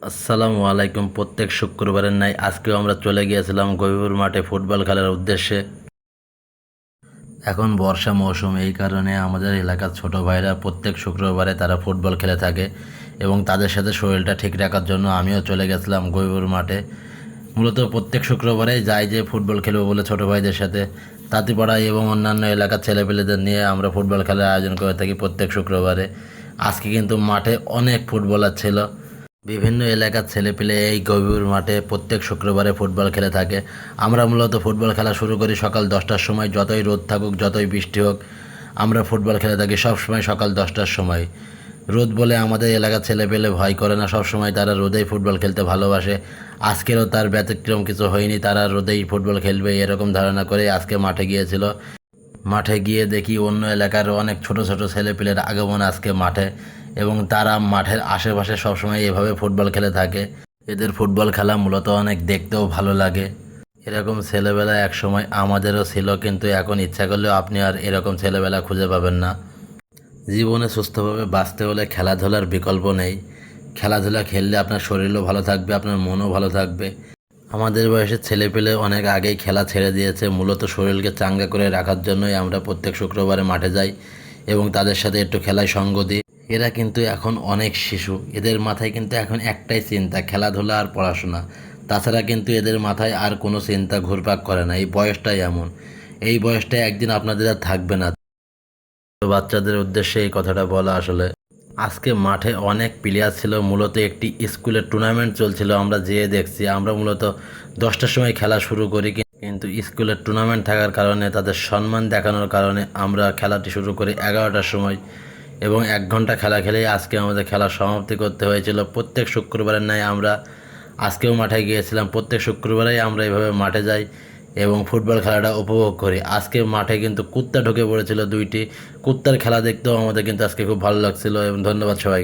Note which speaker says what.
Speaker 1: আসসালামু আলাইকুম। প্রত্যেক শুক্রবারের ন্যায় আজকেও আমরা চলে গিয়েছিলাম গভীর মাঠে ফুটবল খেলার উদ্দেশ্যে। এখন বর্ষা মৌসুম, এই কারণে আমাদের এলাকার ছোট ভাইরা প্রত্যেক শুক্রবারে তারা ফুটবল খেলে থাকে এবং তাদের সাথে শরীরটা ঠিক রাখার জন্য আমিও চলে গেছিলাম গভীর মাঠে। মূলত প্রত্যেক শুক্রবারে যাই যে ফুটবল খেলবো বলে ছোট ভাইদের সাথে তাঁতিপাড়া এবং অন্যান্য এলাকার ছেলেপেলেদের নিয়ে আমরা ফুটবল খেলার আয়োজন করে থাকি প্রত্যেক শুক্রবারে। আজকে কিন্তু মাঠে অনেক ফুটবলার ছিল। বিভিন্ন এলাকার ছেলেপেলে এই গভীর মাঠে প্রত্যেক শুক্রবারে ফুটবল খেলে থাকে। আমরা মূলত ফুটবল খেলা শুরু করি সকাল 10টার সময়। যতই রোদ থাকুক, যতই বৃষ্টি হোক, আমরা ফুটবল খেলে থাকি সবসময় সকাল 10টার সময়। রোদ বলে আমাদের এলাকার ছেলেপেলে ভয় করে না, সবসময় তারা রোদেই ফুটবল খেলতে ভালোবাসে। আজকেরও তার ব্যতিক্রম কিছু হয়নি, তারা রোদেই ফুটবল খেলবে এরকম ধারণা করে আজকে মাঠে গিয়েছিল। মাঠে গিয়ে দেখি অন্য এলাকার অনেক ছোট ছোট ছেলেপেলের আগমন আজকে মাঠে, এবং তারা মাঠের আশেপাশে সবসময় এভাবে ফুটবল খেলে থাকে। এদের ফুটবল খেলা মূলত অনেক দেখতেও ভালো লাগে। এরকম ছেলেবেলা এক সময় আমাদেরও ছিল, কিন্তু এখন ইচ্ছা করলেও আপনি আর এরকম ছেলেবেলা খুঁজে পাবেন না। জীবনে সুস্থভাবে বাঁচতে হলে খেলাধুলার বিকল্প নেই। খেলাধুলা খেললে আপনার শরীরও ভালো থাকবে, আপনার মনও ভালো থাকবে। আমাদের বয়সের ছেলেপেলে অনেক আগেই খেলা ছেড়ে দিয়েছে, মূলত শরীরকে চাঙ্গা করে রাখার জন্যই আমরা প্রত্যেক শুক্রবারে মাঠে যাই এবং তাদের সাথে একটু খেলায় সঙ্গ দিই। এরা কিন্তু এখন অনেক শিশু, এদের মাথায় কিন্তু এখন একটাই চিন্তা, খেলাধুলা আর পড়াশোনা। তাছাড়া কিন্তু এদের মাথায় আর কোনো চিন্তা ঘুরপাক করে না। এই বয়সটাই এমন, এই বয়সটাই একদিন আপনাদের আর থাকবে না। তো বাচ্চাদের উদ্দেশ্যে এই কথাটা বলা আসলে। আজকে মাঠে অনেক প্লেয়ার ছিল, মূলত একটি স্কুলের টুর্নামেন্ট চলছিল, আমরা যেয়ে দেখছি। আমরা মূলত 10টার সময় খেলা শুরু করি, কিন্তু স্কুলের টুর্নামেন্ট থাকার কারণে তাদের সম্মান দেখানোর কারণে আমরা খেলাটি শুরু করি 11টার সময়, এবং 1 ঘন্টা খেলা খেলেই আজকে আমাদের খেলা সমাপ্তি করতে হয়েছিল। প্রত্যেক শুক্রবারের ন্যায় আমরা আজকেও মাঠে গিয়েছিলাম। প্রত্যেক শুক্রবারেই আমরা এভাবে মাঠে যাই এবং ফুটবল খেলাটা উপভোগ করি। আজকে মাঠে কিন্তু কুত্তা ঢুকে পড়েছিল 2টি। কুত্তার খেলা দেখতেও আমাদের কিন্তু আজকে খুব ভালো লাগছিল, এবং ধন্যবাদ সবাই।